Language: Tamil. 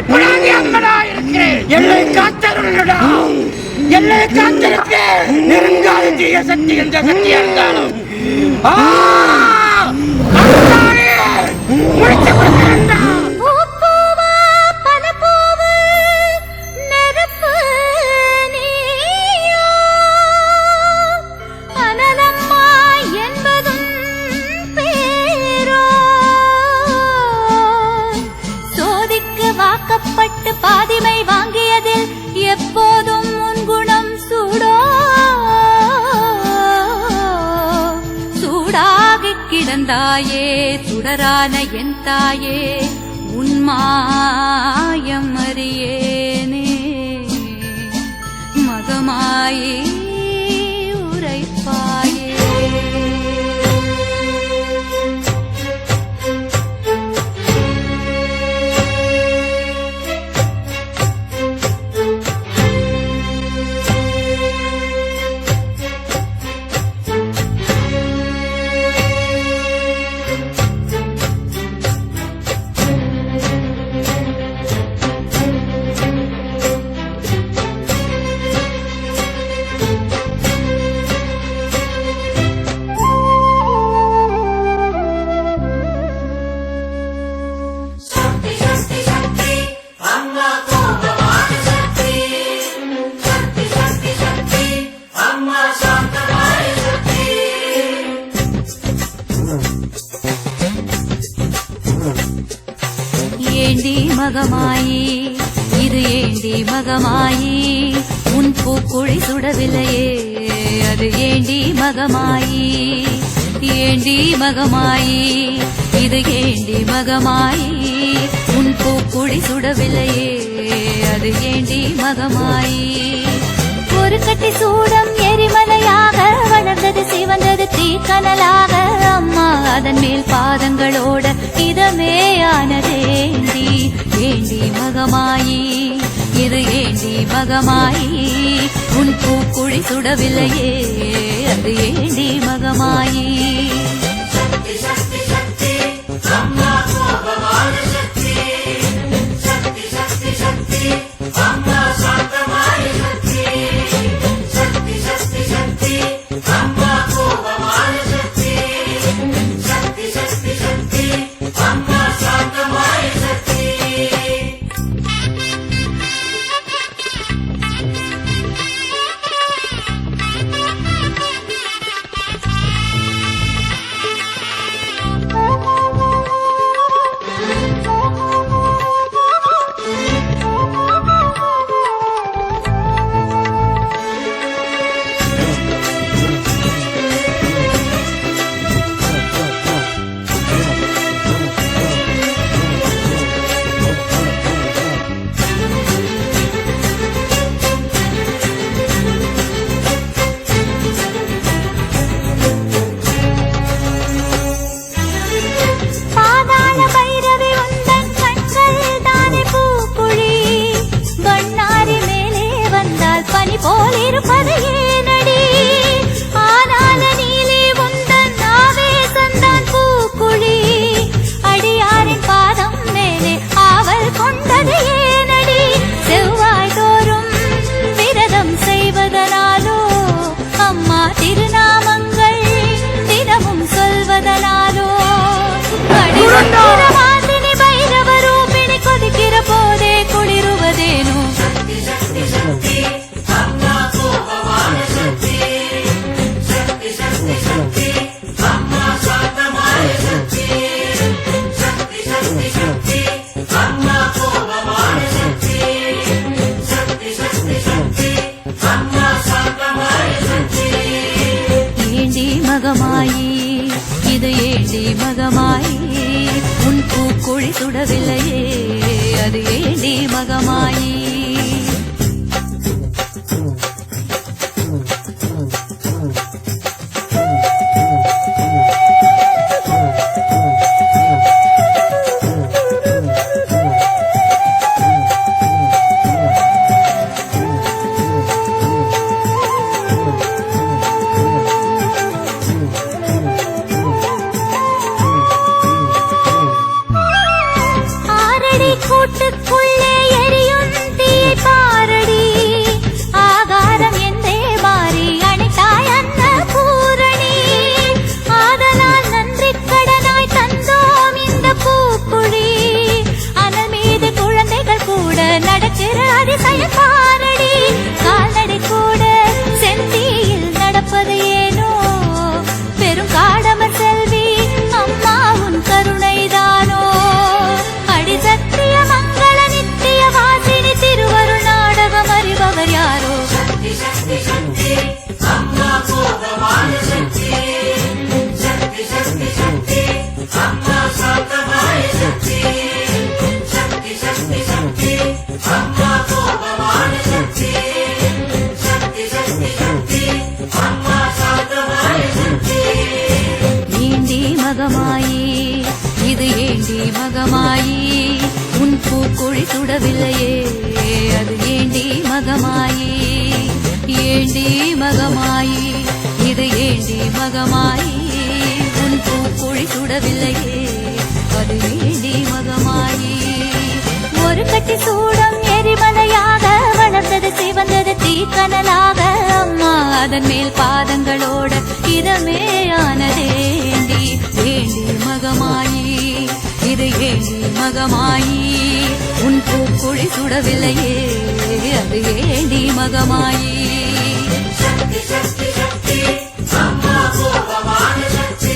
பயப்படாதே அம்மனா இருக்கிறேன். எல்லை காத்தருடா, எல்லை காத்திருக்க நெருங்காத தீய சக்தி என்ற சக்தியா இருந்தாலும் முடித்து கொடுக்கிறேன்டா. வாக்கப்பட்டு பாதிமை வாங்கியதில் எப்போதும் முன்குணம் சூடாகி கிடந்தாயே சுடரான என் தாயே உன்மாயம் அறியேனே மகமாயே உரைப்பாயே. ஏண்டி மகமாயி இது ஏண்டி மகமாயி உன் பூக்குழி சுடவில்லையே அது ஏண்டி மகமாயி ஏண்டி மகமாயி இது ஏண்டி மகமாயி உன் பூக்குழி சுடவில்லையே அது ஏண்டி மகமாயி. ஒரு கட்டி சூடம் எரிமலையாக வளர்ந்தது சிவந்தது தீக்கனலாக அம்மா அதன் மேல் பாதங்களோட இதமே ஆனதேண்டி ஏண்டி மகமாயி இது ஏண்டி மகமாயி உன் பூக்குழி சுடவில்லையே அது ஏண்டி மகமாயி. மகமாயி இது ஏண்டி மகமாயி உன் பூக்குழி சுடவில்லையே அது ஏண்டி மகமாயி. கூட்டுக்குள்ளே ஏண்டி மகமாயி உன் பூக்குழி சுடவில்லையே அது ஏண்டி மகமாயி ஏண்டி மகமாயி இது ஏண்டி மகமாயி உன் பூக்குழி சுடவில்லையே அது ஏண்டி மகமாயி ஒரு கட்டி சூடம் எரிமலையாக வளர்ந்தது சிவந்தது தீக்கனலாக அம்மா அதன் மேல் பாதங்களோட இதமே ஆனதேண்டி ஏண்டி மகமாயி இது ஏண்டி மகமாயி உன் பூக்குழி சுடவில்லையே அது ஏண்டி மகமாயி சக்தி சக்தி சக்தி அம்மா கோபமான சக்தி